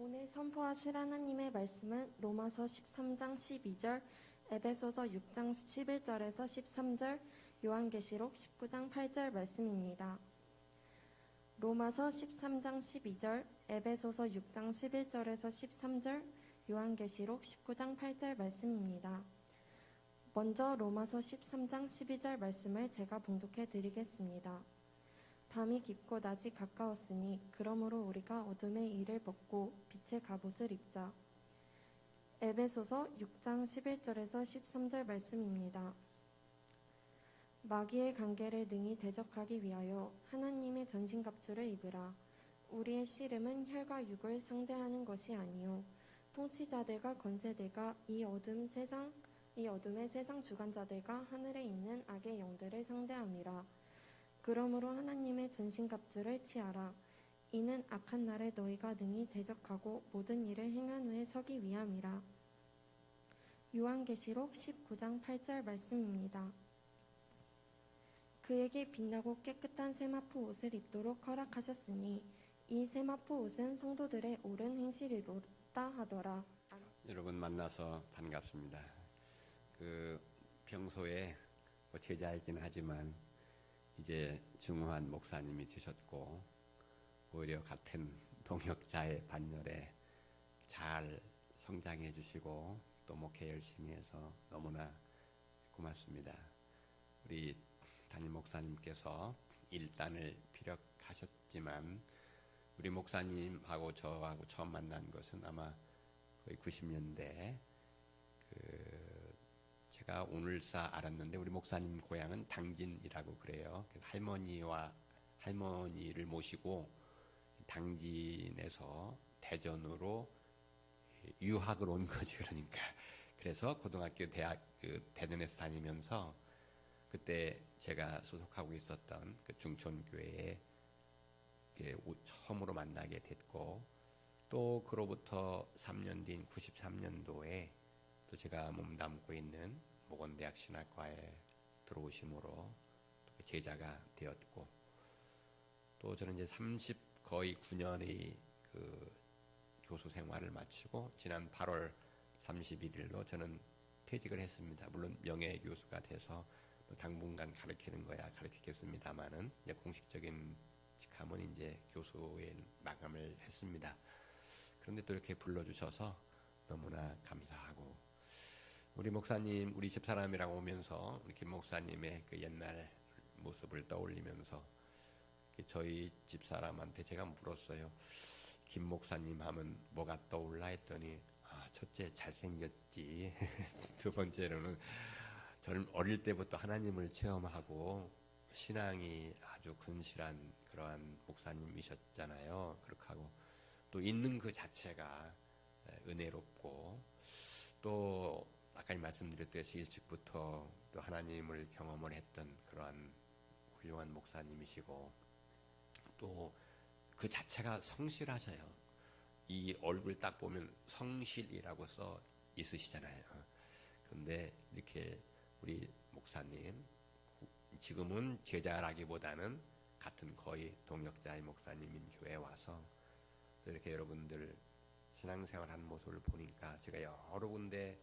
오늘 선포하실 하나님의 말씀은 로마서 13장 12절, 에베소서 6장 11절에서 13절, 요한계시록 19장 8절 말씀입니다. 로마서 13장 12절, 에베소서 6장 11절에서 13절, 요한계시록 19장 8절 말씀입니다. 먼저 로마서 13장 12절 말씀을 제가 봉독해 드리겠습니다. 밤이 깊고 낮이 가까웠으니 그러므로 우리가 어둠의 일을 벗고 빛의 갑옷을 입자. 에베소서 6장 11절에서 13절 말씀입니다. 마귀의 관계를 능히 대적하기 위하여 하나님의 전신갑주를 입으라. 우리의 씨름은 혈과 육을 상대하는 것이 아니요 통치자들과 권세들과 이 어둠의 세상 주관자들과 하늘에 있는 악의 영들을 상대함이라. 그러므로 하나님의 전신갑주를 취하라. 이는 악한 날에 너희가 능히 대적하고 모든 일을 행한 후에 서기 위함이라. 요한계시록 19장 8절 말씀입니다. 그에게 빛나고 깨끗한 세마포 옷을 입도록 허락하셨으니 이 세마포 옷은 성도들의 옳은 행실이로다 하더라. 여러분 만나서 반갑습니다. 평소에 제자이긴 하지만 이제 중후한 목사님이 되셨고 오히려 같은 동역자의 반열에 잘 성장해 주시고 또 목회 열심히 해서 너무나 고맙습니다. 우리 담임 목사님께서 일단을 피력하셨지만 우리 목사님하고 저하고 처음 만난 것은 아마 거의 90년대 제가 오늘사 알았는데 우리 목사님 고향은 당진이라고 그래요. 할머니를 모시고 당진에서 대전으로 유학을 온 거지. 그러니까 그래서 고등학교 대학 대전에서 다니면서 그때 제가 소속하고 있었던 그 중촌교회에 처음으로 만나게 됐고 또 그로부터 3년 뒤인 93년도에 또 제가 몸담고 있는 목원대학 신학과에 들어오심으로 제자가 되었고 또 저는 이제 거의 9년의 교수 생활을 마치고 지난 8월 31일로 저는 퇴직을 했습니다. 물론 명예교수가 돼서 당분간 가르치는 거야 가르치겠습니다만은 이제 공식적인 직함은 이제 교수의 마감을 했습니다. 그런데 또 이렇게 불러주셔서 너무나 감사하고 우리 목사님, 우리 집사람이랑 오면서 우리 김 목사님의 그 옛날 모습을 떠올리면서 저희 집사람한테 제가 물었어요. 김 목사님 하면 뭐가 떠올라 했더니 첫째 잘생겼지. 두 번째로는 저는 어릴 때부터 하나님을 체험하고 신앙이 아주 근실한 그러한 목사님이셨잖아요. 그렇게 하고 또 있는 그 자체가 은혜롭고 또 아까 말씀드렸듯이 일찍부터 또 하나님을 경험을 했던 그러한 훌륭한 목사님이시고 또 그 자체가 성실하셔요. 이 얼굴 딱 보면 성실이라고 써 있으시잖아요. 그런데 이렇게 우리 목사님 지금은 제자라기보다는 같은 거의 동역자의 목사님인 교회에 와서 또 이렇게 여러분들 신앙생활하는 모습을 보니까 제가 여러 군데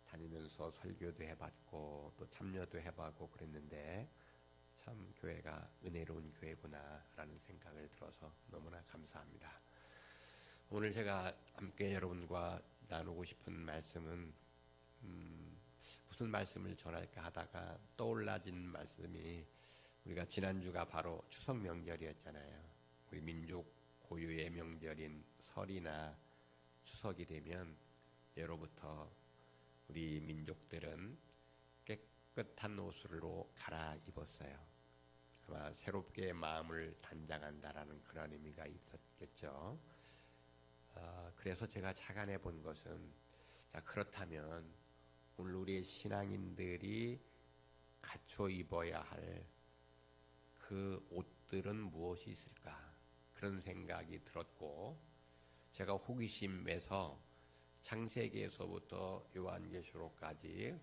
다니면서 설교도 해봤고 또 참여도 해봤고 그랬는데 참 교회가 은혜로운 교회구나 라는 생각을 들어서 너무나 감사합니다. 오늘 제가 함께 여러분과 나누고 싶은 말씀은 무슨 말씀을 전할까 하다가 떠올라진 말씀이 우리가 지난주가 바로 추석 명절이었잖아요. 우리 민족 고유의 명절인 설이나 추석이 되면 예로부터 우리 민족들은 깨끗한 옷으로 갈아입었어요. 아마 새롭게 마음을 단장한다라는 그런 의미가 있었겠죠. 그래서 제가 착안해 본 것은 그렇다면 오늘 우리의 신앙인들이 갖춰 입어야 할 그 옷들은 무엇이 있을까? 그런 생각이 들었고 제가 호기심에서 창세기에서부터 요한계시록까지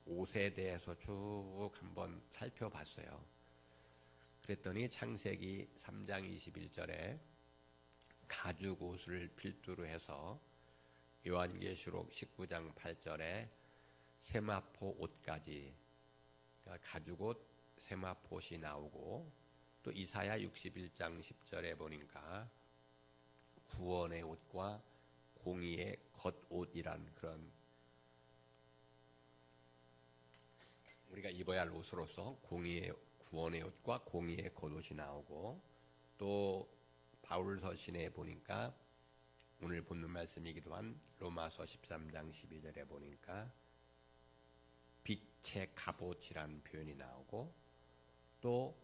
옷에 대해서 쭉 한번 살펴봤어요. 그랬더니 창세기 3장 21절에 가죽 옷을 필두로 해서 요한계시록 19장 8절에 세마포 옷까지, 그러니까 가죽 옷, 세마포 옷이 나오고, 또 이사야 61장 10절에 보니까 구원의 옷과 공의의 겉옷이란 그런 우리가 입어야 할 옷으로서 공의의 구원의 옷과 공의의 겉옷이 나오고, 또 바울 서신에 보니까 오늘 본문 말씀이기도 한 로마서 13장 12절에 보니까 빛의 갑옷이라는 표현이 나오고, 또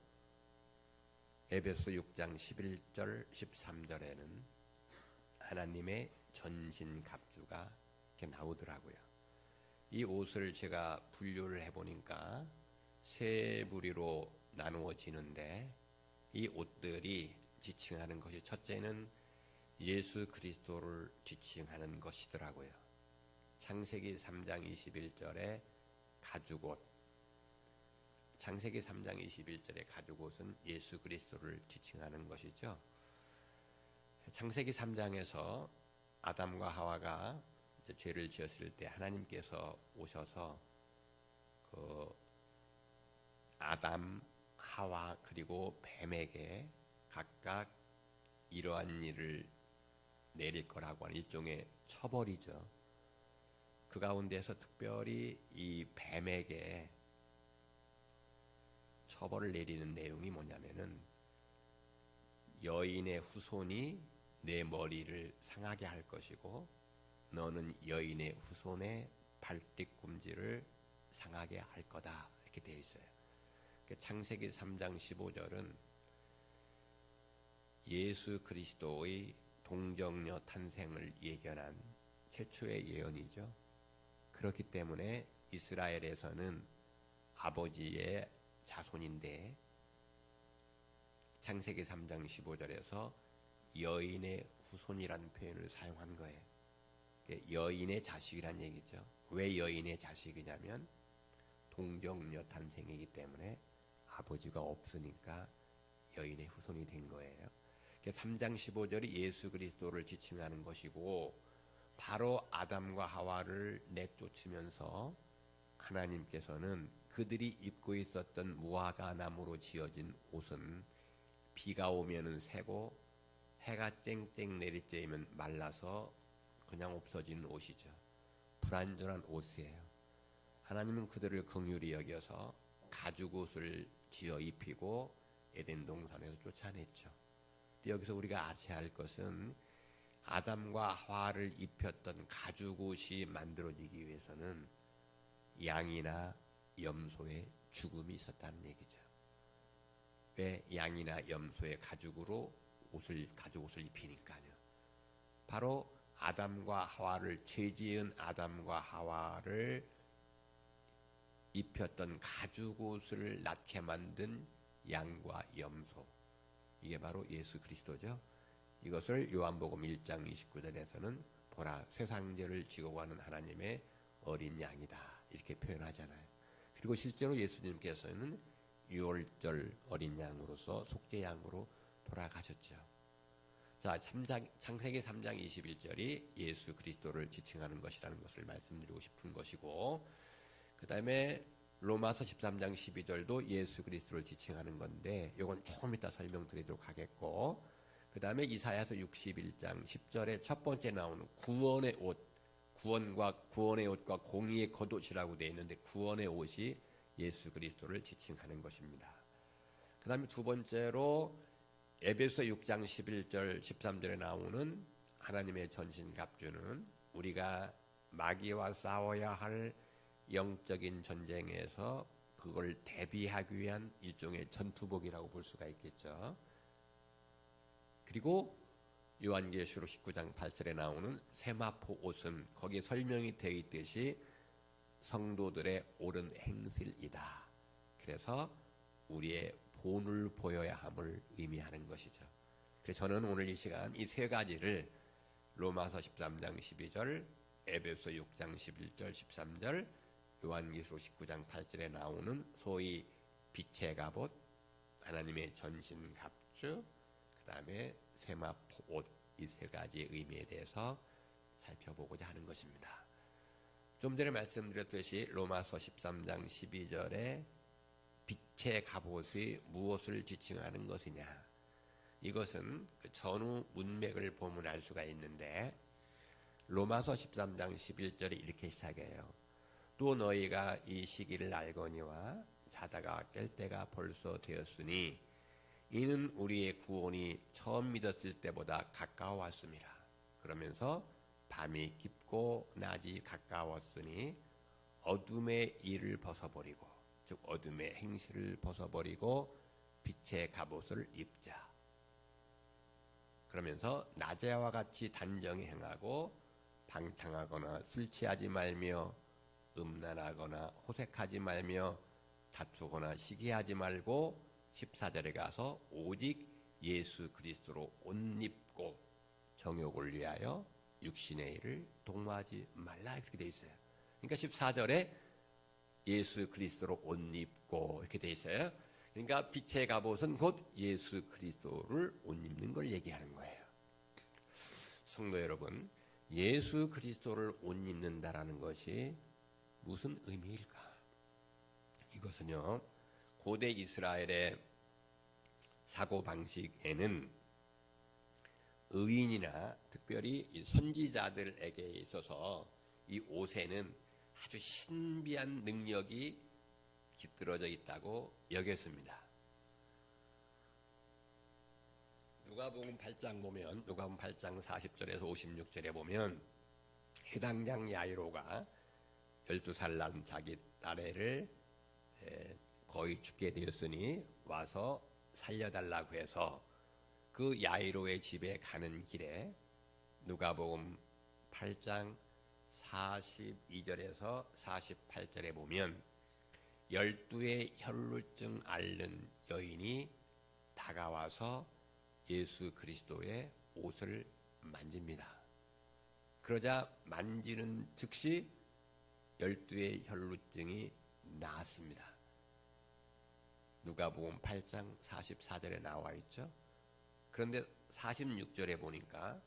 에베소 6장 11절 13절에는 하나님의 전신 갑주가 이렇게 나오더라고요. 이 옷을 제가 분류를 해보니까 세 부류로 나누어지는데, 이 옷들이 지칭하는 것이, 첫째는 예수 그리스도를 지칭하는 것이더라고요. 창세기 3장 21절에 가죽옷, 창세기 3장 21절의 가죽옷은 예수 그리스도를 지칭하는 것이죠. 창세기 3장에서 아담과 하와가 이제 죄를 지었을 때 하나님께서 오셔서 그 아담, 하와 그리고 뱀에게 각각 이러한 일을 내릴 거라고 하는 일종의 처벌이죠. 그 가운데서 특별히 이 뱀에게 처벌을 내리는 내용이 뭐냐면은, 여인의 후손이 내 머리를 상하게 할 것이고 너는 여인의 후손의 발뒤꿈치를 상하게 할 거다, 이렇게 되어 있어요. 창세기 3장 15절은 예수 그리스도의 동정녀 탄생을 예견한 최초의 예언이죠. 그렇기 때문에 이스라엘에서는 아버지의 자손인데, 창세기 3장 15절에서 여인의 후손이라는 표현을 사용한 거예요. 여인의 자식이란 얘기죠. 왜 여인의 자식이냐면 동정녀 탄생이기 때문에 아버지가 없으니까 여인의 후손이 된 거예요. 3장 15절이 예수 그리스도를 지칭하는 것이고, 바로 아담과 하와를 내쫓으면서 하나님께서는 그들이 입고 있었던 무화과 나무로 지어진 옷은 비가 오면은 새고 해가 쨍쨍 내릴 때이면 말라서 그냥 없어지는 옷이죠. 불완전한 옷이에요. 하나님은 그들을 긍휼히 여겨서 가죽 옷을 지어 입히고 에덴 동산에서 쫓아냈죠. 여기서 우리가 아셔야 할 것은, 아담과 하와를 입혔던 가죽 옷이 만들어지기 위해서는 양이나 염소의 죽음이 있었다는 얘기죠. 왜 양이나 염소의 가죽으로 가죽 옷을 입히니까요. 바로 아담과 하와를, 죄지은 아담과 하와를 입혔던 가죽 옷을 낳게 만든 양과 염소, 이게 바로 예수 그리스도죠. 이것을 요한복음 1장 29절에서는 보라, 세상 죄를 지고 가는 하나님의 어린 양이다, 이렇게 표현하잖아요. 그리고 실제로 예수님께서는 유월절 어린 양으로서 속죄양으로 돌아가셨죠. 자, 창세기 3장 21절이 예수 그리스도를 지칭하는 것이라는 것을 말씀드리고 싶은 것이고, 그 다음에 로마서 13장 12절도 예수 그리스도를 지칭하는 건데, 이건 조금 이따 설명드리도록 하겠고, 그 다음에 이사야서 61장 10절에 첫 번째 나오는 구원의 옷, 구원의 옷과 공의의 겉옷이라고 되어 있는데, 구원의 옷이 예수 그리스도를 지칭하는 것입니다. 그 다음에 두 번째로 에베소 6장 11절 13절에 나오는 하나님의 전신갑주는 우리가 마귀와 싸워야 할 영적인 전쟁에서 그걸 대비하기 위한 일종의 전투복이라고 볼 수가 있겠죠. 그리고 요한계시록 19장 8절에 나오는 세마포 옷은 거기에 설명이 되어 있듯이 성도들의 옳은 행실이다. 그래서 우리의 본을 보여야 함을 의미하는 것이죠. 그래서 저는 오늘 이 시간 이 세 가지를 로마서 13장 12절, 에베소 6장 11절 13절, 요한계시록 19장 8절에 나오는 소위 빛의 갑옷, 하나님의 전신 갑주, 그 다음에 세마포 옷, 이 세 가지의 의미에 대해서 살펴보고자 하는 것입니다. 좀 전에 말씀드렸듯이 로마서 13장 12절에 빛의 갑옷이 무엇을 지칭하는 것이냐, 이것은 그 전후 문맥을 보면 알 수가 있는데, 로마서 13장 11절에 이렇게 시작해요. 또 너희가 이 시기를 알거니와 자다가 깰 때가 벌써 되었으니 이는 우리의 구원이 처음 믿었을 때보다 가까워왔습니다. 그러면서 밤이 깊고 낮이 가까웠으니 어둠의 일을 벗어버리고, 즉 어둠의 행실을 벗어버리고 빛의 갑옷을 입자. 그러면서 낮에와 같이 단정히 행하고 방탕하거나 술 취하지 말며 음란하거나 호색하지 말며 다투거나 시기하지 말고 14절에 가서 오직 예수 그리스도로 옷 입고 정욕을 위하여 육신의 일을 동무하지 말라, 이렇게 돼 있어요. 그러니까 14절에 예수 그리스도로 옷 입고 이렇게 돼 있어요. 그러니까 빛의 갑옷은 곧 예수 그리스도를 옷 입는 걸 얘기하는 거예요. 성도 여러분, 예수 그리스도를 옷 입는다라는 것이 무슨 의미일까? 이것은요, 고대 이스라엘의 사고방식에는 의인이나 특별히 선지자들에게 있어서 이 옷에는 아주 신비한 능력이 깃들어져 있다고 여겼습니다. 누가복음 8장 보면, 누가복음 8장 40절에서 56절에 보면 해당 장 야이로가 12살 난 자기 딸애를 거의 죽게 되었으니 와서 살려달라고 해서 그 야이로의 집에 가는 길에 누가복음 8장 42절에서 48절에 보면 12의 혈루증 앓는 여인이 다가와서 예수 그리스도의 옷을 만집니다. 그러자 만지는 즉시 12의 혈루증이 나았습니다. 누가복음 8장 44절에 나와 있죠. 그런데 46절에 보니까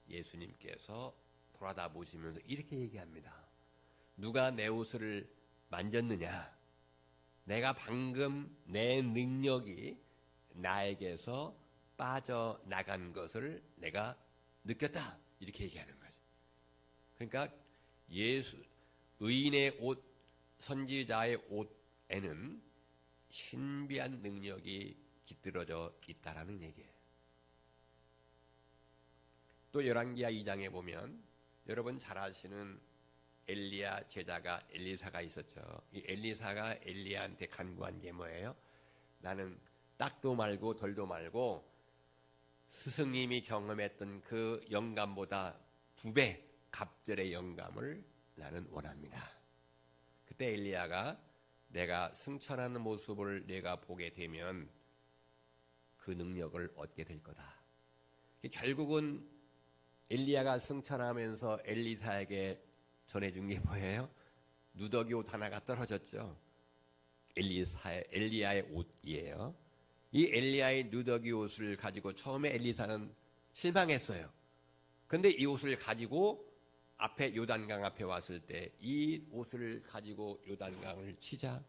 예수님께서 돌아다 보시면서 이렇게 얘기합니다. 누가 내 옷을 만졌느냐? 내가 방금 내 능력이 나에게서 빠져나간 것을 내가 느꼈다, 이렇게 얘기하는 거죠. 그러니까 의인의 옷, 선지자의 옷에는 신비한 능력이 깃들어져 있다라는 얘기예요. 또 열왕기하 2장에 보면 여러분 잘 아시는 엘리야 제자가 엘리사가 있었죠. 이 엘리사가 엘리야한테 간구한 게 뭐예요? 나는 딱도 말고 덜도 말고 스승님이 경험했던 그 영감보다 2배 갑절의 영감을 나는 원합니다. 그때 엘리야가 내가 승천하는 모습을 내가 보게 되면 그 능력을 얻게 될 거다. 결국은 엘리야가 승천하면서 엘리사에게 전해준 게 뭐예요? 누더기 옷 하나가 떨어졌죠. 엘리야의 옷이에요. 이 엘리야의 누더기 옷을 가지고 처음에 엘리사는 실망했어요. 근데 이 옷을 가지고 앞에 요단강 앞에 왔을 때 이 옷을 가지고 요단강을 치자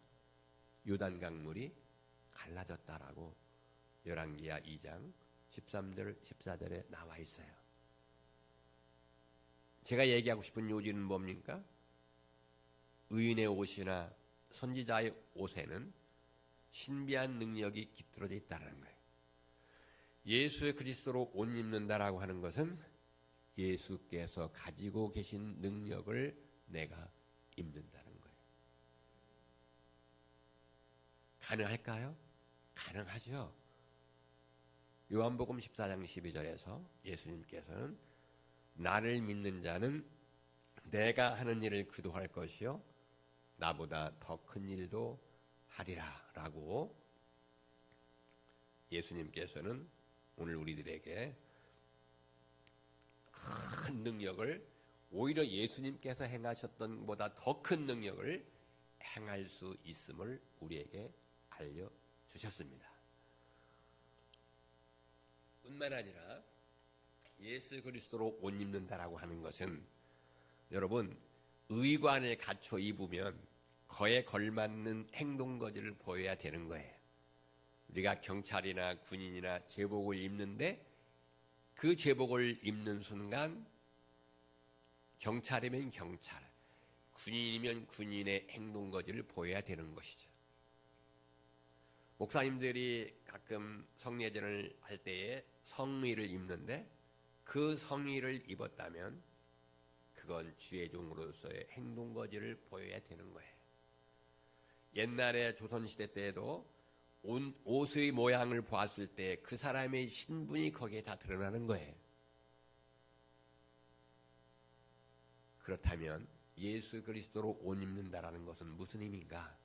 요단강 물이 갈라졌다라고 열왕기하 2장 13절 14절에 나와 있어요. 제가 얘기하고 싶은 요지는 뭡니까? 의인의 옷이나 선지자의 옷에는 신비한 능력이 깃들어져 있다는 거예요. 예수 그리스도로 옷 입는다라고 하는 것은 예수께서 가지고 계신 능력을 내가 입는다는 거예요. 가능할까요? 가능하죠. 요한복음 14장 12절에서 예수님께서는 나를 믿는 자는 내가 하는 일을 그도 할 것이요 나보다 더 큰 일도 하리라 라고 예수님께서는 오늘 우리들에게 큰 능력을, 오히려 예수님께서 행하셨던 보다 더 큰 능력을 행할 수 있음을 우리에게 알려주셨습니다. 뿐만 아니라 예수 그리스도로 옷 입는다라고 하는 것은 여러분 의관을 갖춰 입으면 그에 걸맞는 행동 거지를 보여야 되는 거예요. 우리가 경찰이나 군인이나 제복을 입는데 그 제복을 입는 순간 경찰이면 경찰, 군인이면 군인의 행동 거지를 보여야 되는 것이죠. 목사님들이 가끔 성례전을 할 때에 성의를 입는데 그 성의를 입었다면 그건 주의 종으로서의 행동 거지를 보여야 되는 거예요. 옛날에 조선시대 때에도 옷의 모양을 보았을 때 그 사람의 신분이 거기에 다 드러나는 거예요. 그렇다면 예수 그리스도로 옷 입는다라는 것은 무슨 의미인가?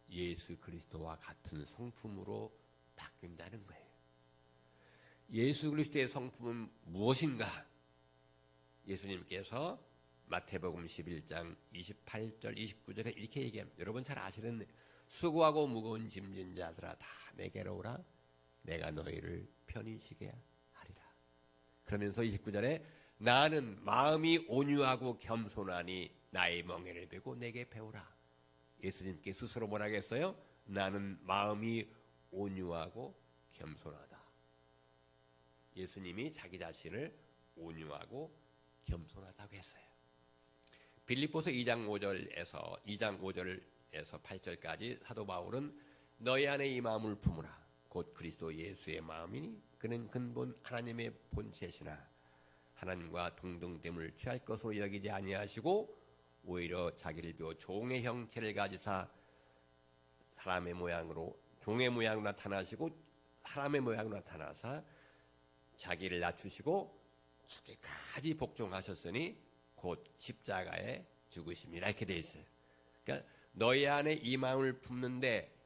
예수 그리스도와 같은 성품으로 바뀐다는 거예요. 예수 그리스도의 성품은 무엇인가? 예수님께서 마태복음 11장 28절 29절에 이렇게 얘기합니다. 여러분 잘 아시는 수고하고 무거운 짐진 자들아 다 내게로 오라 내가 너희를 편히 쉬게 하리라. 그러면서 29절에 나는 마음이 온유하고 겸손하니 나의 멍에를 베고 내게 배우라. 예수님께 스스로 뭐라고 했어요? 나는 마음이 온유하고 겸손하다. 예수님이 자기 자신을 온유하고 겸손하다고 했어요. 빌립보서 2장 5절에서 8절까지 사도 바울은 너희 안에 이 마음을 품으라. 곧 그리스도 예수의 마음이니 그는 근본 하나님의 본체시나 하나님과 동등됨을 취할 것으로 여기지 아니하시고 오히려 자기를 비워 종의 형체를 가지사 사람의 모양으로 종의 모양으로 나타나시고 사람의 모양으로 나타나사 자기를 낮추시고 죽기까지 복종하셨으니 곧 십자가에 죽으심이라 이렇게 돼 있어요. 그러니까 너희 안에 이 마음을 품는데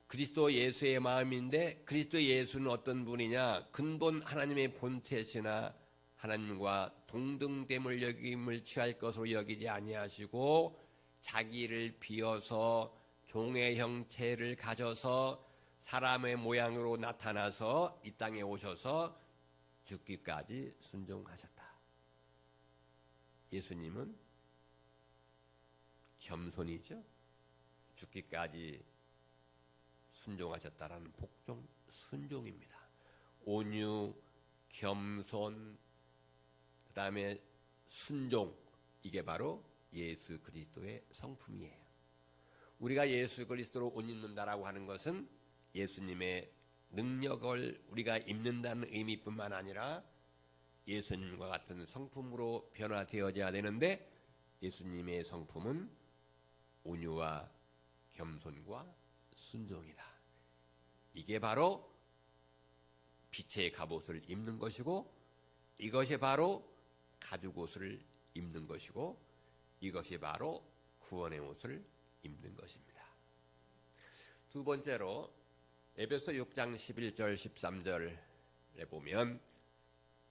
그리스도 예수의 마음인데 그리스도 예수는 어떤 분이냐? 근본 하나님의 본체시나 하나님과 동등됨을 여김을 취할 것으로 여기지 아니하시고 자기를 비어서 종의 형체를 가져서 사람의 모양으로 나타나서 이 땅에 오셔서 죽기까지 순종하셨다. 예수님은 겸손이죠. 죽기까지 순종하셨다라는 복종 순종입니다. 온유, 겸손, 그 다음에 순종, 이게 바로 예수 그리스도의 성품이에요. 우리가 예수 그리스도로 옷 입는다라고 하는 것은 예수님의 능력을 우리가 입는다는 의미뿐만 아니라 예수님과 같은 성품으로 변화되어져야 되는데 예수님의 성품은 온유와 겸손과 순종이다. 이게 바로 빛의 갑옷을 입는 것이고 이것이 바로 가죽 옷을 입는 것이고 이것이 바로 구원의 옷을 입는 것입니다. 두 번째로 에베소 6장 11절 13절에 보면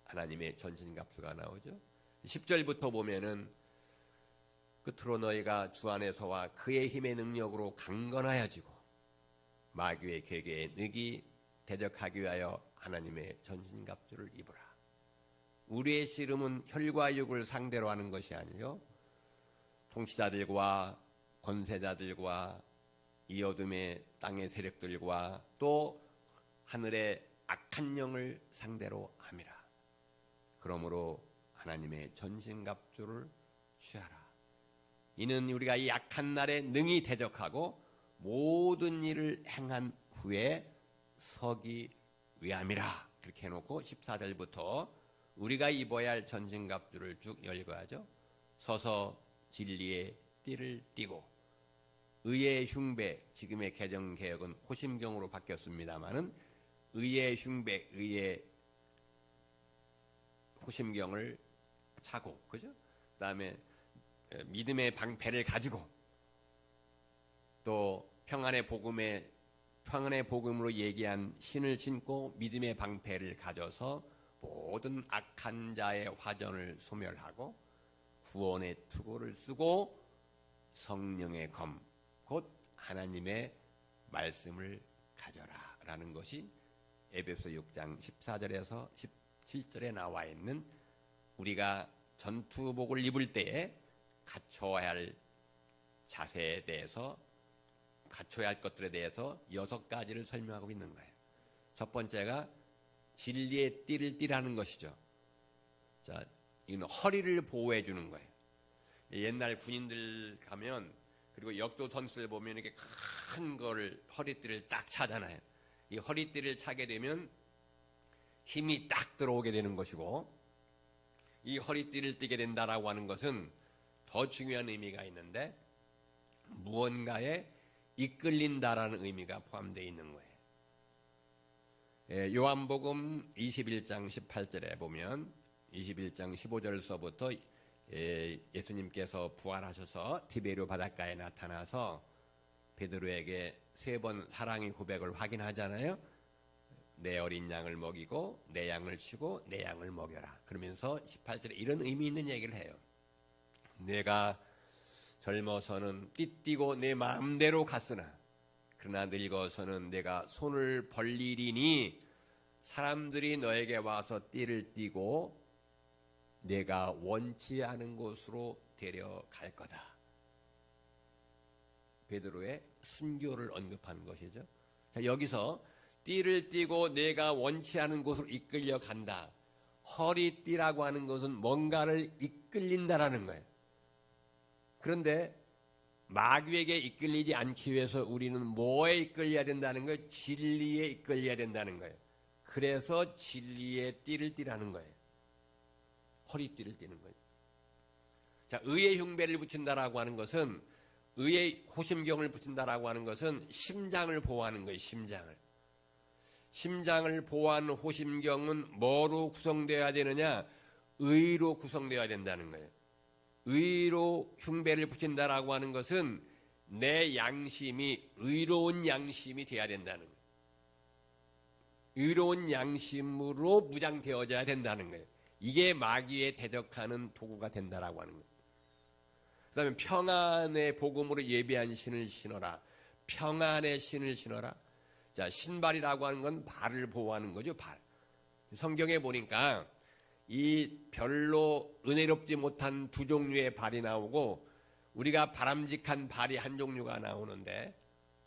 하나님의 전신갑주가 나오죠. 10절부터 보면은 끝으로 너희가 주 안에서와 그의 힘의 능력으로 강건하여지고 마귀의 계계에 능히 대적하기 위하여 하나님의 전신갑주를 입으라. 우리의 씨름은 혈과 육을 상대로 하는 것이 아니요 통치자들과 권세자들과 이 어둠의 땅의 세력들과 또 하늘의 악한 영을 상대로 함이라. 그러므로 하나님의 전신갑주를 취하라. 이는 우리가 이 약한 날에 능히 대적하고 모든 일을 행한 후에 서기 위함이라. 그렇게 해놓고 14절부터 우리가 입어야 할 전신갑주를 쭉 열거하죠. 서서 진리의 띠를 띠고 의의 흉배, 지금의 개정개혁은 호심경으로 바뀌었습니다마는 의의 흉배, 의의 호심경을 차고, 그죠? 그 다음에 믿음의 방패를 가지고 또 평안의 복음으로 얘기한 신을 신고 믿음의 방패를 가져서 모든 악한 자의 화전을 소멸하고 구원의 투구를 쓰고 성령의 검, 곧 하나님의 말씀을 가져라 라는 것이 에베소 6장 14절에서 7절에 나와 있는 우리가 전투복을 입을 때에 갖춰야 할 자세에 대해서, 갖춰야 할 것들에 대해서 6가지를 설명하고 있는 거예요. 첫 번째가 진리의 띠를 띠라는 것이죠. 자, 이건 허리를 보호해 주는 거예요. 옛날 군인들 가면, 그리고 역도 선수를 보면 이렇게 큰 거를, 허리띠를 딱 차잖아요. 이 허리띠를 차게 되면 힘이 딱 들어오게 되는 것이고, 이 허리띠를 띠게 된다라고 하는 것은 더 중요한 의미가 있는데, 무언가에 이끌린다라는 의미가 포함되어 있는 거예요. 요한복음 21장 18절에 보면 21장 15절서부터 예수님께서 부활하셔서 티베리오 바닷가에 나타나서 베드로에게 3번 사랑의 고백을 확인하잖아요. 내 어린 양을 먹이고 내 양을 치고 내 양을 먹여라. 그러면서 18절에 이런 의미 있는 얘기를 해요. 내가 젊어서는 띠띠고 내 마음대로 갔으나 그러나 늙어서는 내가 손을 벌리리니 사람들이 너에게 와서 띠를 띠고 내가 원치 않은 곳으로 데려갈 거다. 베드로의 순교를 언급한 것이죠. 자, 여기서 띠를 띠고 내가 원치 않은 곳으로 이끌려 간다. 허리띠라고 하는 것은 뭔가를 이끌린다라는 거예요. 그런데 마귀에게 이끌리지 않기 위해서 우리는 뭐에 이끌려야 된다는 거예요? 진리에 이끌려야 된다는 거예요. 그래서 진리의 띠를 띠라는 거예요. 허리띠를 띠는 거예요. 자, 의의 흉배를 붙인다라고 하는 것은, 의의 호심경을 붙인다라고 하는 것은 심장을 보호하는 거예요. 심장을 보호하는 호심경은 뭐로 구성되어야 되느냐? 의로 구성되어야 된다는 거예요. 의로 흉배를 붙인다라고 하는 것은 내 양심이 의로운 양심이 되어야 된다는 거예요. 의로운 양심으로 무장되어져야 된다는 거예요. 이게 마귀에 대적하는 도구가 된다라고 하는 거예요. 그 다음에 평안의 복음으로 예비한 신을 신어라. 평안의 신을 신어라. 자, 신발이라고 하는 건 발을 보호하는 거죠. 발. 성경에 보니까 이 별로 은혜롭지 못한 2종류의 발이 나오고 우리가 바람직한 발이 한 종류가 나오는데,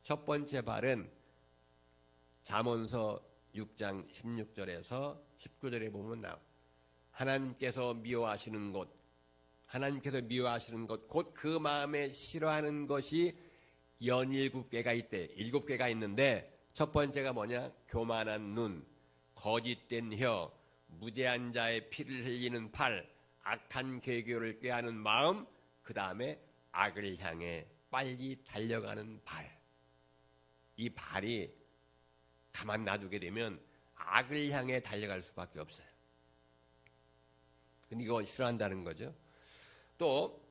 첫 번째 발은 잠언서 6장 16절에서 19절에 보면 나와요. 하나님께서 미워하시는 것, 곧 그 마음에 싫어하는 것이 17개가 있대. 7개가 있는데, 첫 번째가 뭐냐? 교만한 눈, 거짓된 혀, 무죄한 자의 피를 흘리는 팔, 악한 계교를 꾀하는 마음, 그 다음에 악을 향해 빨리 달려가는 발. 이 발이 가만 놔두게 되면 악을 향해 달려갈 수밖에 없어요. 근데 이거 싫어한다는 거죠. 또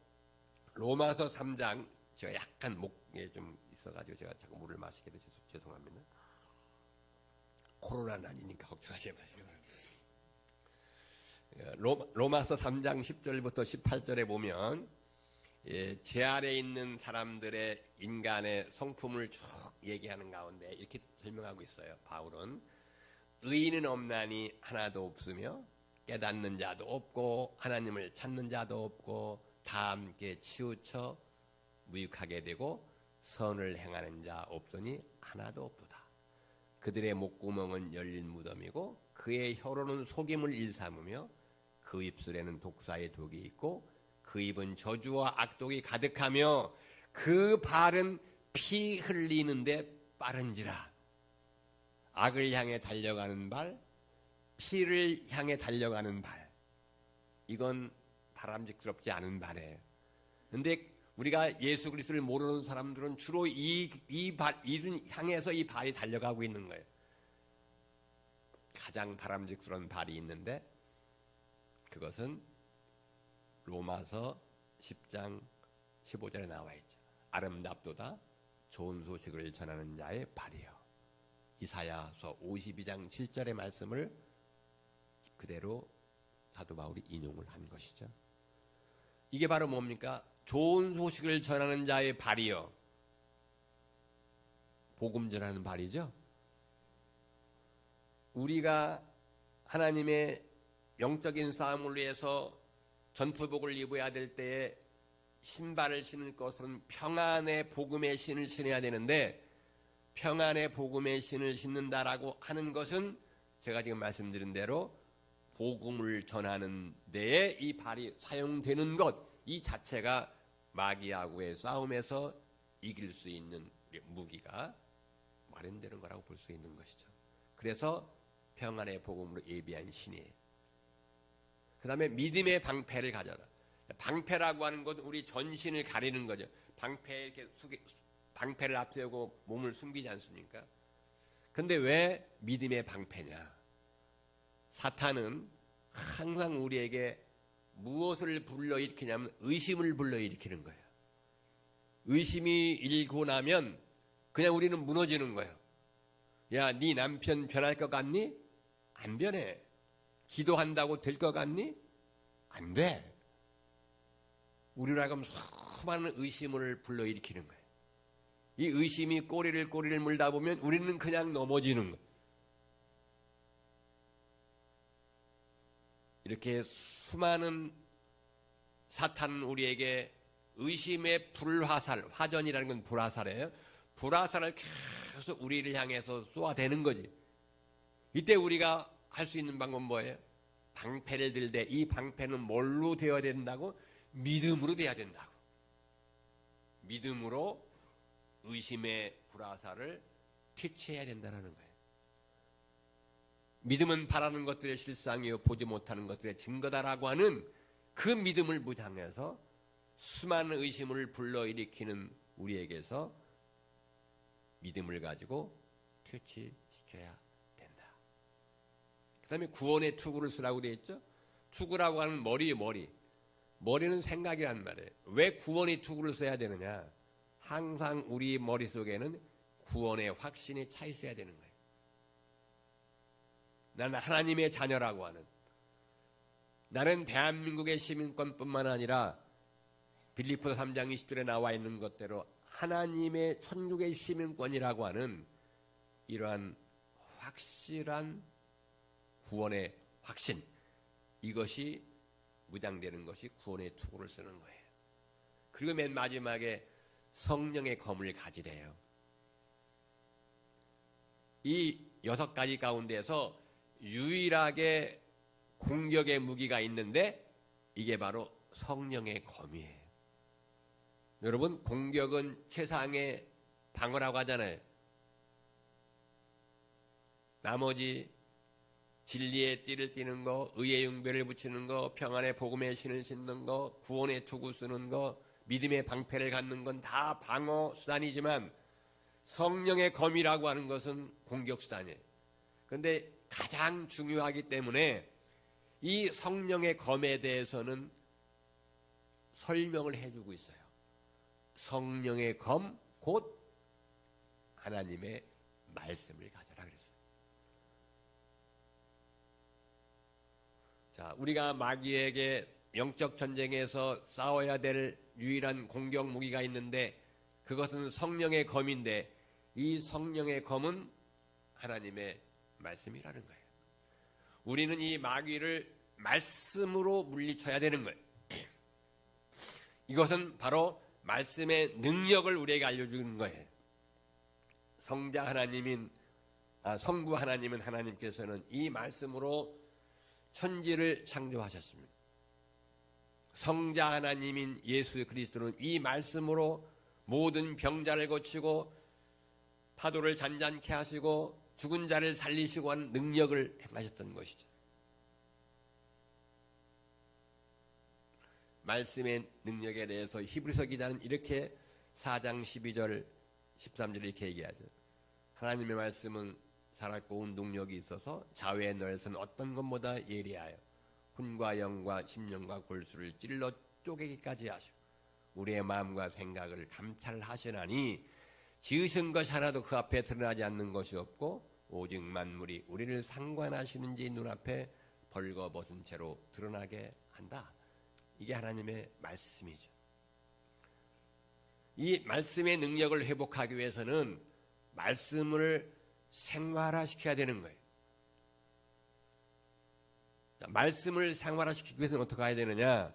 로마서 3장, 제가 약간 목에 좀 있어가지고 제가 자꾸 물을 마시게 돼서 죄송합니다. 코로나는 아니니까 걱정하지 마시고. 로마서 3장 10절부터 18절에 보면 제 아래에 있는 사람들의 인간의 성품을 쭉 얘기하는 가운데 이렇게 설명하고 있어요. 바울은 의인은 없나니 하나도 없으며 깨닫는 자도 없고 하나님을 찾는 자도 없고 다 함께 치우쳐 무익하게 되고 선을 행하는 자 없으니 하나도 없도다. 그들의 목구멍은 열린 무덤이고 그의 혀로는 속임을 일삼으며 그 입술에는 독사의 독이 있고 그 입은 저주와 악독이 가득하며 그 발은 피 흘리는데 빠른지라. 악을 향해 달려가는 발, 피를 향해 달려가는 발. 이건 바람직스럽지 않은 발이에요. 그런데 우리가 예수 그리스도를 모르는 사람들은 주로 이를 향해서 이 발이 달려가고 있는 거예요. 가장 바람직스러운 발이 있는데 그것은 로마서 10장 15절에 나와 있죠. 아름답도다 좋은 소식을 전하는 자의 발이요. 이사야서 52장 7절의 말씀을 그대로 사도 바울이 인용을 한 것이죠. 이게 바로 뭡니까? 좋은 소식을 전하는 자의 발이요. 복음 전하는 발이죠. 우리가 하나님의 영적인 싸움을 위해서 전투복을 입어야 될 때에 신발을 신을 것은 평안의 복음의 신을 신어야 되는데, 평안의 복음의 신을 신는다라고 하는 것은 제가 지금 말씀드린 대로 복음을 전하는 데에 이 발이 사용되는 것, 이 자체가 마귀하고의 싸움에서 이길 수 있는 무기가 마련되는 거라고 볼 수 있는 것이죠. 그래서 평안의 복음으로 예비한 신이에요. 그 다음에 믿음의 방패를 가져라. 방패라고 하는 것은 우리 전신을 가리는 거죠. 방패를 앞세우고 몸을 숨기지 않습니까? 근데 왜 믿음의 방패냐? 사탄은 항상 우리에게 무엇을 불러일으키냐면 의심을 불러일으키는 거예요. 의심이 일고 나면 그냥 우리는 무너지는 거예요. 야, 네 남편 변할 것 같니? 안 변해. 기도한다고 될 것 같니? 안 돼. 우리로 하여금 수많은 의심을 불러일으키는 거예요. 이 의심이 꼬리를 물다 보면 우리는 그냥 넘어지는 거예요. 이렇게 수많은 사탄은 우리에게 의심의 불화살, 화전이라는 건 불화살이에요. 불화살을 계속 우리를 향해서 쏘아대는 거지. 이때 우리가 할 수 있는 방법은 뭐예요? 방패를 들 때 이 방패는 뭘로 되어야 된다고? 믿음으로 돼야 된다고. 믿음으로 의심의 불화살을 퇴치해야 된다는 거예요. 믿음은 바라는 것들의 실상이요 보지 못하는 것들의 증거다라고 하는 그 믿음을 무장해서 수많은 의심을 불러일으키는 우리에게서 믿음을 가지고 퇴치시켜야 된다. 그 다음에 구원의 투구를 쓰라고 되어 있죠. 투구라고 하는 머리는 생각이란 말이에요. 왜 구원의 투구를 써야 되느냐? 항상 우리 머릿속에는 구원의 확신이 차 있어야 되는 거예요. 나는 하나님의 자녀라고 하는, 나는 대한민국의 시민권뿐만 아니라 빌립보서 3장 20절에 나와 있는 것대로 하나님의 천국의 시민권이라고 하는 이러한 확실한 구원의 확신, 이것이 무장되는 것이 구원의 투구를 쓰는 거예요. 그리고 맨 마지막에 성령의 검을 가지래요. 이 6가지 가운데서 유일하게 공격의 무기가 있는데 이게 바로 성령의 검이에요. 여러분, 공격은 최상의 방어라고 하잖아요. 나머지 진리의 띠를 띠는 거, 의의 융배를 붙이는 거, 평안의 복음의 신을 신는 거, 구원의 투구 쓰는 거, 믿음의 방패를 갖는 건 다 방어 수단이지만 성령의 검이라고 하는 것은 공격 수단이에요. 그런데 가장 중요하기 때문에 이 성령의 검에 대해서는 설명을 해주고 있어요. 성령의 검, 곧 하나님의 말씀을 가져라 그랬어요. 자, 우리가 마귀에게 영적 전쟁에서 싸워야 될 유일한 공격 무기가 있는데 그것은 성령의 검인데 이 성령의 검은 하나님의 말씀이라는 거예요. 우리는 이 마귀를 말씀으로 물리쳐야 되는 거예요. 이것은 바로 말씀의 능력을 우리에게 알려주는 거예요. 성부 하나님은 하나님께서는 이 말씀으로 천지를 창조하셨습니다. 성자 하나님인 예수 그리스도는 이 말씀으로 모든 병자를 고치고 파도를 잔잔케 하시고 죽은 자를 살리시고 하는 능력을 행하셨던 것이죠. 말씀의 능력에 대해서 히브리서 기자는 이렇게 4장 12절 13절 이렇게 얘기하죠. 하나님의 말씀은 살았고 운동력이 있어서 자외에 넣어선 어떤 것보다 예리하여 혼과 영과 심령과 골수를 찔러 쪼개기까지 하시고 우리의 마음과 생각을 감찰하시나니 지으신 것이 하나도 그 앞에 드러나지 않는 것이 없고 오직 만물이 우리를 상관하시는지 눈앞에 벌거벗은 채로 드러나게 한다. 이게 하나님의 말씀이죠. 이 말씀의 능력을 회복하기 위해서는 말씀을 생활화시켜야 되는 거예요. 말씀을 생활화시키기 위해서는 어떻게 해야 되느냐?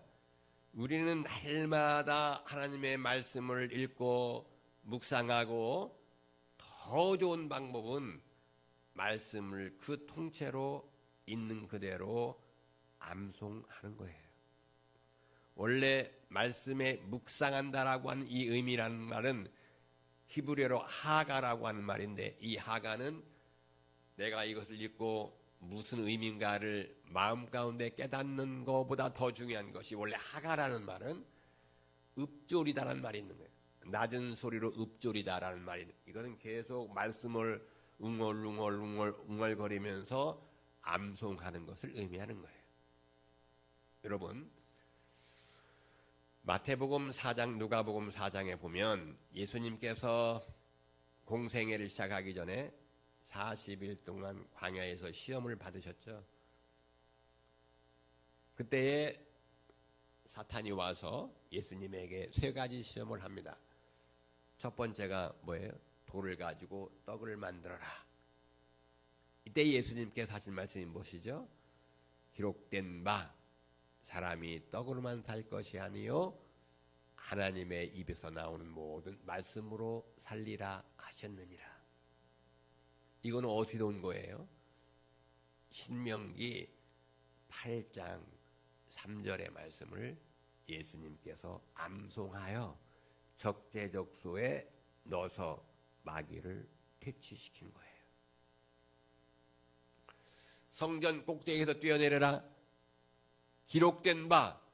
우리는 날마다 하나님의 말씀을 읽고 묵상하고, 더 좋은 방법은 말씀을 그 통째로 있는 그대로 암송하는 거예요. 원래 말씀에 묵상한다라고 하는 이 의미라는 말은 히브리어로 하가라고 하는 말인데, 이 하가는 내가 이것을 읽고 무슨 의미인가를 마음 가운데 깨닫는 것보다 더 중요한 것이, 원래 하가라는 말은 읊조리다라는 말이 있는 거예요. 낮은 소리로 읊조리다라는 말이, 이거는 계속 말씀을 웅얼거리면서 암송하는 것을 의미하는 거예요. 여러분, 마태복음 4장, 누가복음 4장에 보면 예수님께서 공생애를 시작하기 전에 40일 동안 광야에서 시험을 받으셨죠. 그때에 사탄이 와서 예수님에게 세 가지 시험을 합니다. 첫 번째가 뭐예요? 돌을 가지고 떡을 만들어라. 이때 예수님께서 하신 말씀이 무엇이죠? 기록된 바 사람이 떡으로만 살 것이 아니요 하나님의 입에서 나오는 모든 말씀으로 살리라 하셨느니라. 이거는 어디서 온 거예요? 신명기 8장 3절의 말씀을 예수님께서 암송하여 적재적소에 넣어서 마귀를 퇴치시킨 거예요. 성전 꼭대기에서 뛰어내려라. 기록된 바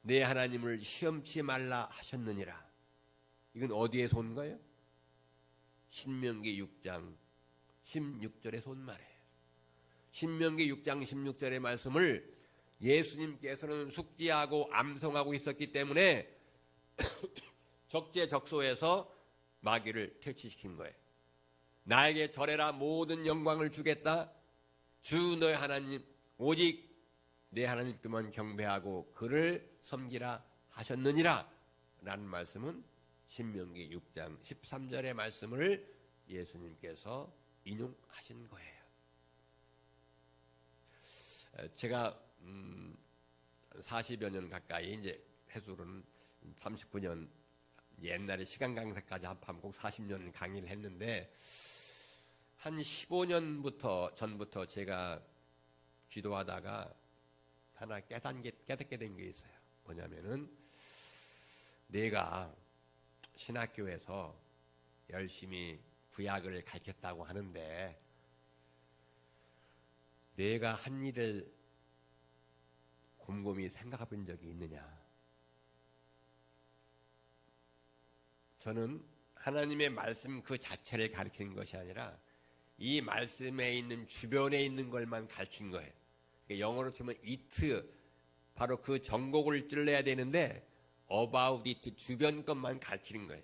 내 하나님을 시험치 말라 하셨느니라. 이건 어디에서 온 거예요? 신명기 6장 16절에서 온 말이에요. 신명기 6장 16절의 말씀을 예수님께서는 숙지하고 암송하고 있었기 때문에 적재적소에서 마귀를 퇴치시킨 거예요. 나에게 절해라, 모든 영광을 주겠다. 주 너의 하나님 오직 내 하나님께만 경배하고 그를 섬기라 하셨느니라 라는 말씀은 신명기 6장 13절의 말씀을 예수님께서 인용하신 거예요. 제가 40여 년 가까이, 이제 해수로는 39년, 옛날에 시간 강사까지 합하면 꼭 40년 강의를 했는데, 한 15년 전부터 제가 기도하다가 하나 깨닫게 된 게 있어요. 뭐냐면은, 내가 신학교에서 열심히 구약을 가르쳤다고 하는데 내가 한 일을 곰곰이 생각해 본 적이 있느냐? 저는 하나님의 말씀 그 자체를 가르치는 것이 아니라 이 말씀에 있는 주변에 있는 것만 가르친 거예요. 영어로 치면 it, 바로 그 전곡을 찔러야 되는데 about it, 주변 것만 가르치는 거예요.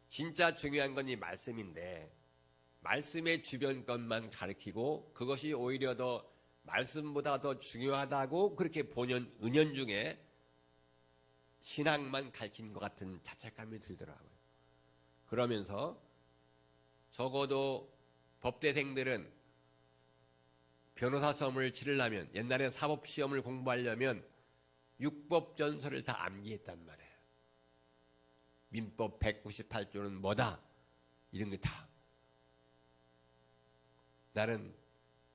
진짜 중요한 건 이 말씀인데 말씀의 주변 것만 가르치고 그것이 오히려 더 말씀보다 더 중요하다고 그렇게 본연 은연중에 신앙만 가르치는 것 같은 자책감이 들더라고요. 그러면서 적어도 법대생들은 변호사 시험을 치르려면, 옛날에 사법시험을 공부하려면 육법전서를 다 암기했단 말이에요. 민법 198조는 뭐다, 이런 게 다. 나는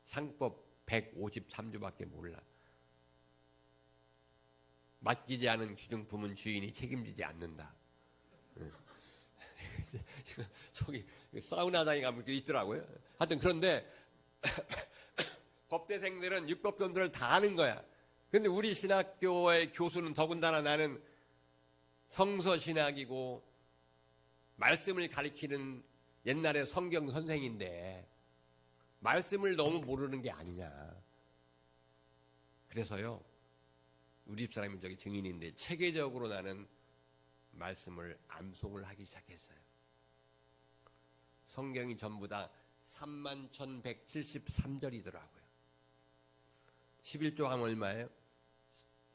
상법 153조밖에 몰라. 맡기지 않은 기증품은 주인이 책임지지 않는다. 저기 사우나장에 가면 그게 있더라고요. 하여튼 그런데 법대생들은 육법전서를 다 아는 거야. 근데 우리 신학교의 교수는 더군다나 나는 성서신학이고 말씀을 가리키는 옛날에 성경 선생인데 말씀을 너무 모르는 게 아니냐. 그래서요, 우리 집사람이 저기 증인인데 체계적으로 나는 말씀을 암송을 하기 시작했어요. 성경이 전부 다 31,173절이더라고요. 11조 하면 얼마예요?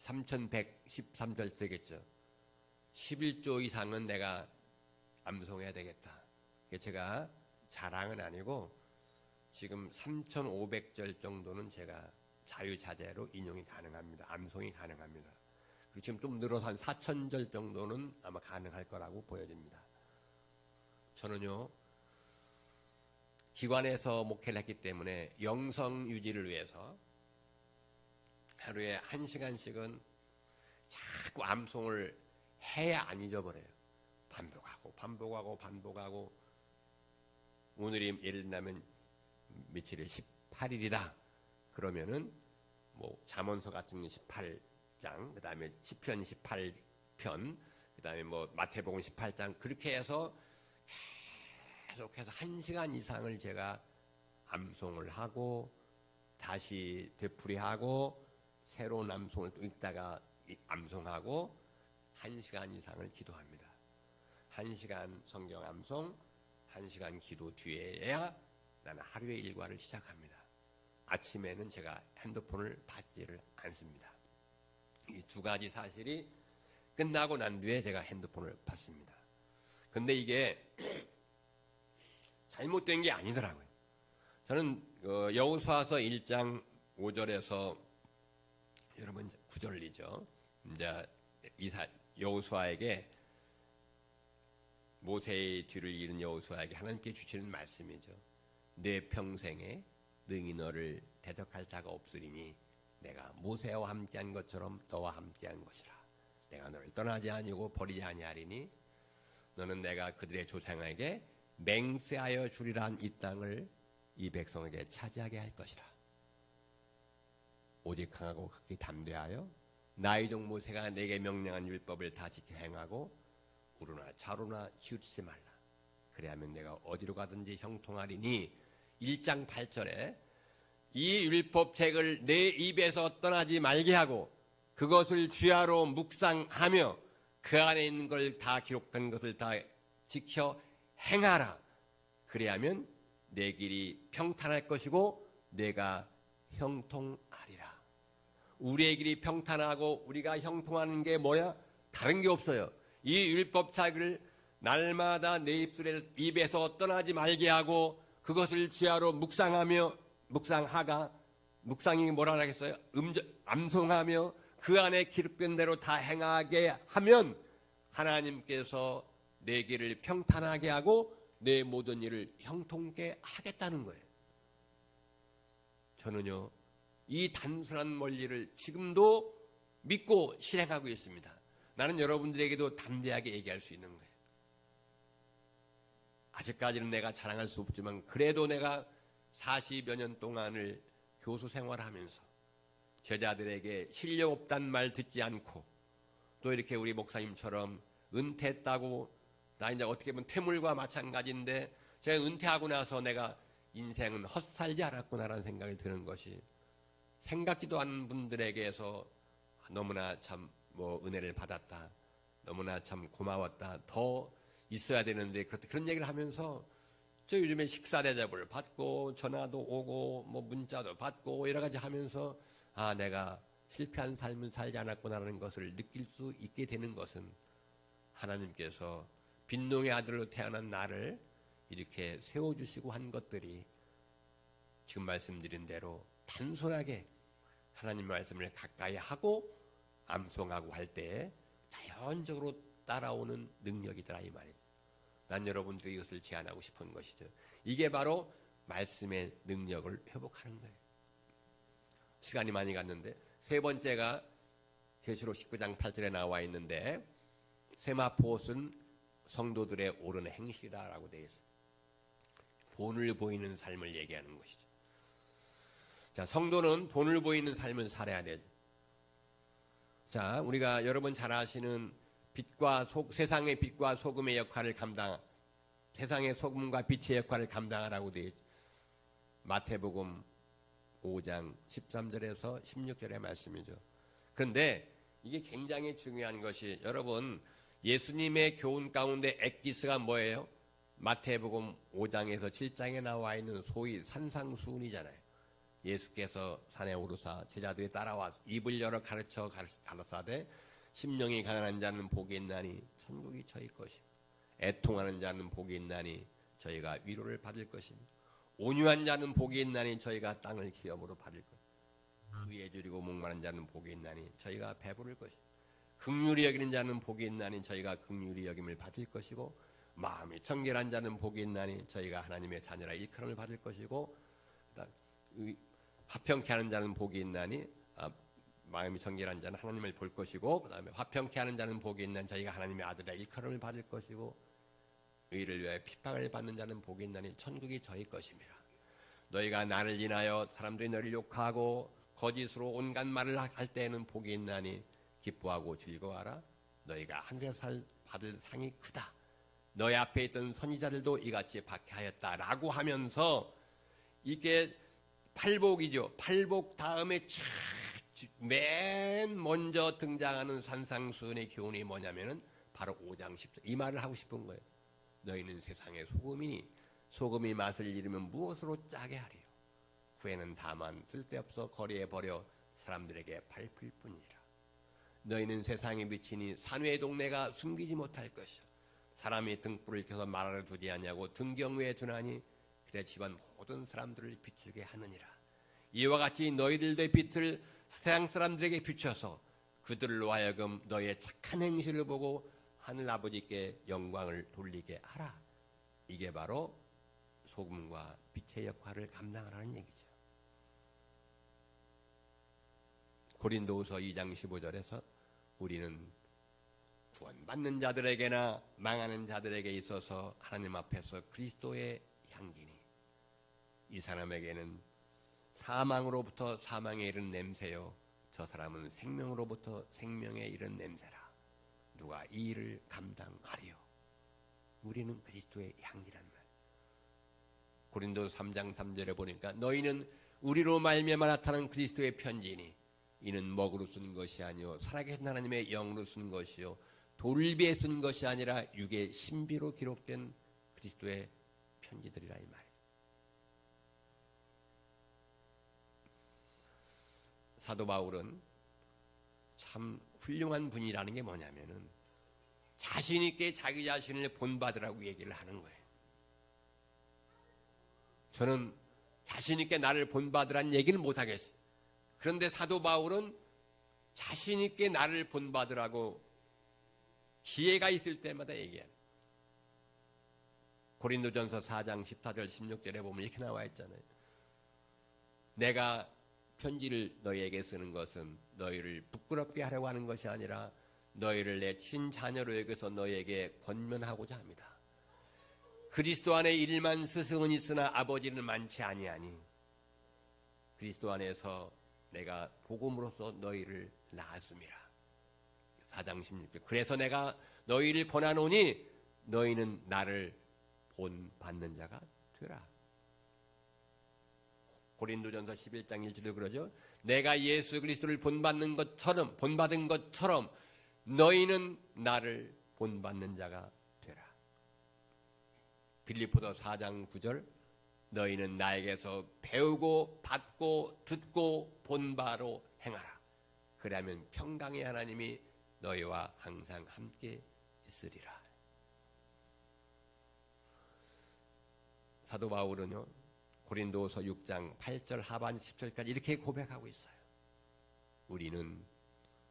3,113절 되겠죠. 11조 이상은 내가 암송해야 되겠다. 제가 자랑은 아니고 지금 3,500절 정도는 제가 자유자재로 인용이 가능합니다. 암송이 가능합니다. 그리고 지금 좀 늘어서 한 4,000절 정도는 아마 가능할 거라고 보여집니다. 저는요, 기관에서 목회를 했기 때문에 영성 유지를 위해서 하루에 1시간씩은 자꾸 암송을 해야 안 잊어버려요. 반복하고 오늘이 예를 들면 며칠에 18일이다. 그러면은 뭐 잠언서 같은 게 18장, 그다음에 시편 18편, 그다음에 뭐 마태복음 18장 그렇게 해서 계속해서 1시간 이상을 제가 암송을 하고 다시 되풀이하고 새로운 암송을 또 읽다가 암송하고 1시간 이상을 기도합니다. 1시간 성경 암송, 1시간 기도 뒤에야 나는 하루의 일과를 시작합니다. 아침에는 제가 핸드폰을 받지를 않습니다. 이 두 가지 사실이 끝나고 난 뒤에 제가 핸드폰을 받습니다. 근데 이게 잘못된 게 아니더라고요. 저는 여호수아서 1장 5절에서 여러분 9절이죠. 이제 여호수아에게 모세의 뒤를 이은 여호수아에게 하나님께 주시는 말씀이죠. 내 평생에 능히 너를 대적할 자가 없으리니 내가 모세와 함께한 것처럼 너와 함께한 것이라. 내가 너를 떠나지 아니고 버리지 아니하리니 너는 내가 그들의 조상에게 맹세하여 주리란 이 땅을 이 백성에게 차지하게 할 것이라. 오직 강하고 극히 담대하여 나의 종 모세가 내게 명령한 율법을 다 지켜 행하고 우르나 좌로나 치우치지 말라. 그래야면 내가 어디로 가든지 형통하리니 1장 8절에 이 율법책을 내 입에서 떠나지 말게 하고 그것을 주야로 묵상하며 그 안에 있는 걸 다 기록한 것을 다 지켜 행하라. 그래야면 내 길이 평탄할 것이고 내가 형통하리라. 우리의 길이 평탄하고 우리가 형통하는 게 뭐야? 다른 게 없어요. 이 율법책을 날마다 내 입에서 떠나지 말게 하고 그것을 주야로 묵상이 뭐라 하겠어요? 암송하며 그 안에 기록된 대로 다 행하게 하면 하나님께서 내 길을 평탄하게 하고 내 모든 일을 형통케 하겠다는 거예요. 저는요, 이 단순한 원리를 지금도 믿고 실행하고 있습니다. 나는 여러분들에게도 담대하게 얘기할 수 있는 거예요. 아직까지는 내가 자랑할 수 없지만 그래도 내가 40여 년 동안을 교수 생활하면서 제자들에게 실력 없단 말 듣지 않고 또 이렇게 우리 목사님처럼 은퇴했다고 나 이제 어떻게 보면 퇴물과 마찬가지인데 제가 은퇴하고 나서 내가 인생은 헛살지 않았구나라는 생각이 드는 것이 생각지도 않은 분들에게서 너무나 참 은혜를 받았다. 너무나 참 고마웠다. 더 있어야 되는데 그런 얘기를 하면서 저 요즘에 식사 대접을 받고 전화도 오고 문자도 받고 여러 가지 하면서 내가 실패한 삶을 살지 않았구나라는 것을 느낄 수 있게 되는 것은 하나님께서 빈농의 아들로 태어난 나를 이렇게 세워주시고 한 것들이 지금 말씀드린 대로 단순하게 하나님 말씀을 가까이 하고 암송하고 할 때 자연적으로 따라오는 능력이더라 이 말이죠. 난 여러분들이 이것을 제안하고 싶은 것이죠. 이게 바로 말씀의 능력을 회복하는 거예요. 시간이 많이 갔는데 세 번째가 계시록 19장 8절에 나와 있는데 세마포옷은 성도들의 옳은 행실이라고 되어 있어요. 본을 보이는 삶을 얘기하는 것이죠. 자, 성도는 본을 보이는 삶을 살아야 되죠. 자, 우리가 여러분 잘 아시는 세상의 빛과 소금의 역할을 세상의 소금과 빛의 역할을 감당하라고 되어 있죠. 마태복음 5장 13절에서 16절의 말씀이죠. 그런데 이게 굉장히 중요한 것이 여러분 예수님의 교훈 가운데 엑기스가 뭐예요? 마태복음 5장에서 7장에 나와 있는 소위 산상수훈이잖아요. 예수께서 산에 오르사 제자들이 따라와 입을 열어 가르쳐가라사대 심령이 가난한 자는 복이 있나니 천국이 저희 것이고 애통하는 자는 복이 있나니 저희가 위로를 받을 것입니다. 온유한 자는 복이 있나니 저희가 땅을 기업으로 받을 것. 의에 줄이고 목마른 자는 복이 있나니 저희가 배부를 것이고 긍휼히 여기는 자는 복이 있나니 저희가 긍휼히 여김을 받을 것이고 마음이 정결한 자는 복이 있나니 저희가 하나님의 자녀라 일컬음을 받을 것이고 화평케 하는 자는 복이 있나니 마음이 정결한 자는 하나님을 볼 것이고 그다음에 화평케 하는 자는 복이 있나니 저희가 하나님의 아들의 일컬음을 받을 것이고 의를 위하여 핍박을 받는 자는 복이 있나니 천국이 저희 것입니다. 너희가 나를 인하여 사람들이 너를 욕하고 거짓으로 온갖 말을 할 때에는 복이 있나니 기뻐하고 즐거워하라. 너희가 하늘에서 받을 상이 크다. 너희 앞에 있던 선지자들도 이같이 박해하였다라고 하면서 이게 팔복이죠. 팔복 다음에 맨 먼저 등장하는 산상수훈의 교훈이 뭐냐면은 바로 5장 10절 이 말을 하고 싶은 거예요. 너희는 세상의 소금이니 소금이 맛을 잃으면 무엇으로 짜게 하리요. 후에는 다만 쓸데없어 거리에 버려 사람들에게 밟힐 뿐이라. 너희는 세상의 빛이니 산외의 동네가 숨기지 못할 것이요. 사람이 등불을 켜서 말하러 두지 않냐고 등경외에 두나니 그래 집안 모든 사람들을 비추게 하느니라. 이와 같이 너희들의 빛을 세상 사람들에게 비춰서 그들로 하여금 너희의 착한 행실을 보고 하늘 아버지께 영광을 돌리게 하라. 이게 바로 소금과 빛의 역할을 감당하라는 얘기죠. 고린도후서 2장 15절에서 우리는 구원받는 자들에게나 망하는 자들에게 있어서 하나님 앞에서 그리스도의 향기니 이 사람에게는 사망으로부터 사망에 이른 냄새요 저 사람은 생명으로부터 생명에 이른 냄새라. 누가 이 일을 감당하리요. 우리는 그리스도의 향기란 말. 고린도서 3장 3절에 보니까 너희는 우리로 말미암아 나타난 그리스도의 편지니 이는 먹으로 쓴 것이 아니요 살아계신 하나님의 영으로 쓴 것이요 돌비에 쓴 것이 아니라 육의 신비로 기록된 그리스도의 편지들이라 이 말이죠. 사도 바울은 참 훌륭한 분이라는 게 뭐냐면은 자신 있게 자기 자신을 본받으라고 얘기를 하는 거예요. 저는 자신 있게 나를 본받으라는 얘기를 못 하겠어요. 그런데 사도 바울은 자신 있게 나를 본받으라고 기회가 있을 때마다 얘기해요. 고린도전서 4장 14절 16절에 보면 이렇게 나와 있잖아요. 내가 편지를 너희에게 쓰는 것은 너희를 부끄럽게 하려고 하는 것이 아니라 너희를 내 친자녀로 여겨서 너희에게 권면하고자 합니다. 그리스도 안에 일만 스승은 있으나 아버지는 많지 아니하니 그리스도 안에서 내가 복음으로써 너희를 낳았습니다. 4장 16절 그래서 내가 너희를 권하노니 너희는 나를 본받는 자가 되라. 고린도전서 11장 1절에 그러죠. 내가 예수 그리스도를 본받는 것처럼 본받은 것처럼 너희는 나를 본받는 자가 되라. 빌립보서 4장 9절 너희는 나에게서 배우고 받고 듣고 본 바로 행하라. 그러면 평강의 하나님이 너희와 항상 함께 있으리라. 사도 바울은요 고린도서 6장 8절 하반 10절까지 이렇게 고백하고 있어요. 우리는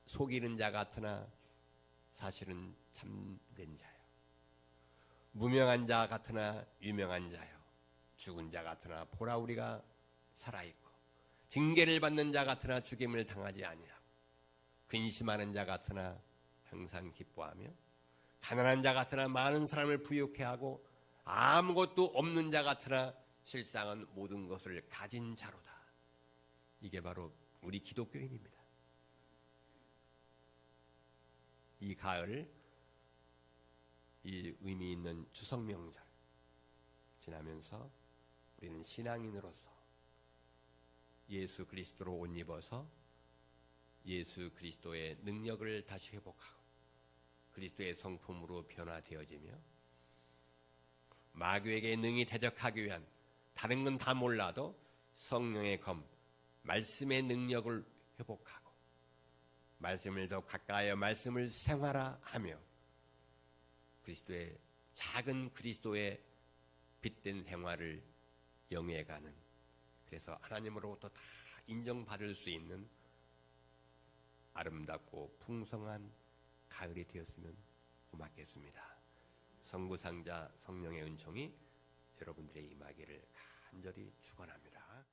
속이는 자 같으나 사실은 참된 자요. 무명한 자 같으나 유명한 자요. 죽은 자 같으나 보라 우리가 살아있고 징계를 받는 자 같으나 죽임을 당하지 아니하고 근심하는 자 같으나 항상 기뻐하며 가난한 자 같으나 많은 사람을 부유케 하고 아무것도 없는 자 같으나 실상은 모든 것을 가진 자로다. 이게 바로 우리 기독교인입니다. 이 가을 이 의미 있는 추석 명절 지나면서 우리는 신앙인으로서 예수 그리스도로 옷 입어서 예수 그리스도의 능력을 다시 회복하고 그리스도의 성품으로 변화되어지며 마귀에게 능히 대적하기 위한 다른 건 다 몰라도 성령의 검, 말씀의 능력을 회복하고 말씀을 더 가까이하여 말씀을 생활화하며 그리스도의 작은 그리스도의 빛된 생활을 영위해가는 그래서 하나님으로부터 다 인정받을 수 있는 아름답고 풍성한 가을이 되었으면 고맙겠습니다. 성부상자 성령의 은총이 여러분들의 임하기를 간절히 축원합니다.